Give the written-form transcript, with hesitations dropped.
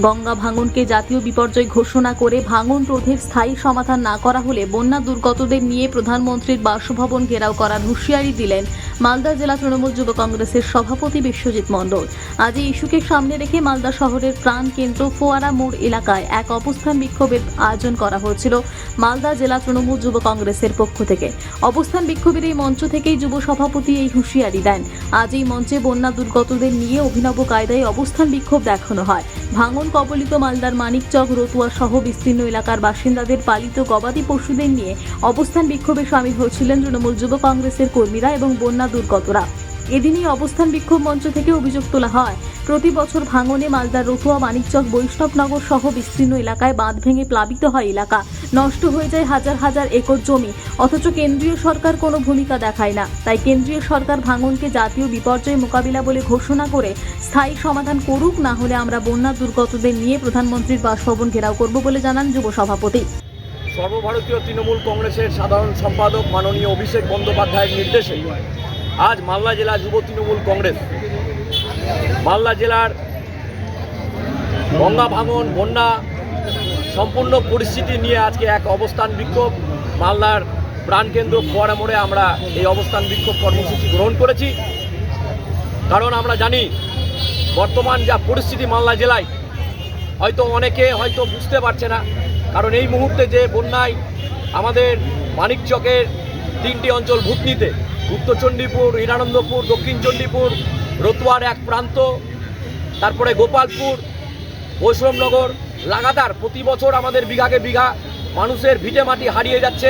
গঙ্গা ভাঙনকে জাতীয় বিপর্যয় ঘোষণা করে ভাঙন রোধের স্থায়ী সমাধান না করা হলে বন্যা দুর্গতদের নিয়ে প্রধানমন্ত্রীর বাসভবন ঘেরাও করার হুঁশিয়ারি দিলেন মালদা জেলা তৃণমূল যুব কংগ্রেসের সভাপতি বিশ্বজিৎ মণ্ডল। আজ এই ইস্যুকে সামনে রেখে মালদা শহরের প্রাণ কেন্দ্র ফোয়ারা মোড় এলাকায় এক অবস্থান বিক্ষোভের আয়োজন করা হয়েছিল মালদা জেলা তৃণমূল যুব কংগ্রেসের পক্ষ থেকে। অবস্থান বিক্ষোভের এই মঞ্চ থেকেই যুব সভাপতি এই হুঁশিয়ারি দেন। আজ এই মঞ্চে বন্যা দুর্গতদের নিয়ে অভিনব কায়দায় অবস্থান বিক্ষোভ দেখানো হয়। ভাঙন কবলিত মালদার মানিকচক, রতুয়া সহ বিস্তীর্ণ এলাকার বাসিন্দাদের পালিত গবাদি পশুদের নিয়ে অবস্থান বিক্ষোভে সামিল হয়েছিলেন তৃণমূল যুব কংগ্রেসের কর্মীরা এবং বন্যা দুর্গতরা। এদিনই অবস্থান বিক্ষোভ মঞ্চ থেকে অভিযোগ তোলা হয়, প্রতি বছর ভাঙনে মালদার রতুয়া, মানিকচক, বৈষ্ণবনগর সহ বিস্তীর্ণ এলাকায় বাঁধ ভেঙে প্লাবিত হয় এলাকা, নষ্ট হয়ে যায় হাজার হাজার একর জমি, অথচ কেন্দ্রীয় সরকার কোনো ভূমিকা দেখায় না। তাই কেন্দ্রীয় সরকার ভাঙনকে জাতীয় বিপর্যয় মোকাবিলা বলে ঘোষণা করে স্থায়ী সমাধান করুক, না হলে আমরা বন্যা দুর্গতদের নিয়ে প্রধানমন্ত্রীর বাসভবন ঘেরাও করব বলে জানান যুব সভাপতি। সর্বভারতীয় তৃণমূল কংগ্রেসের সাধারণ সম্পাদক মাননীয় অভিষেক বন্দ্যোপাধ্যায়ের নির্দেশে আজ মালদা জেলা যুব তৃণমূল কংগ্রেস মালদা জেলার গঙ্গা ভাঙন, বন্যা সম্পূর্ণ পরিস্থিতি নিয়ে আজকে এক অবস্থান বিক্ষোভ মালদার প্রাণকেন্দ্র ফোয়ারা মোড়ে আমরা এই অবস্থান বিক্ষোভ কর্মসূচি গ্রহণ করেছি। কারণ আমরা জানি বর্তমান যা পরিস্থিতি মালদা জেলায়, অনেকে হয়তো বুঝতে পারছে না। কারণ এই মুহূর্তে যে বন্যায় আমাদের মানিকচকের 3টি অঞ্চল ভূতনিতে, উত্তর চণ্ডীপুর, হীরানন্দপুর, দক্ষিণ চণ্ডীপুর, রতুয়ার এক প্রান্ত, তারপরে গোপালপুর, বৈষ্ণবনগর, লাগাতার প্রতি বছর আমাদের বিঘাকে বিঘা মানুষের ভিটে মাটি হারিয়ে যাচ্ছে।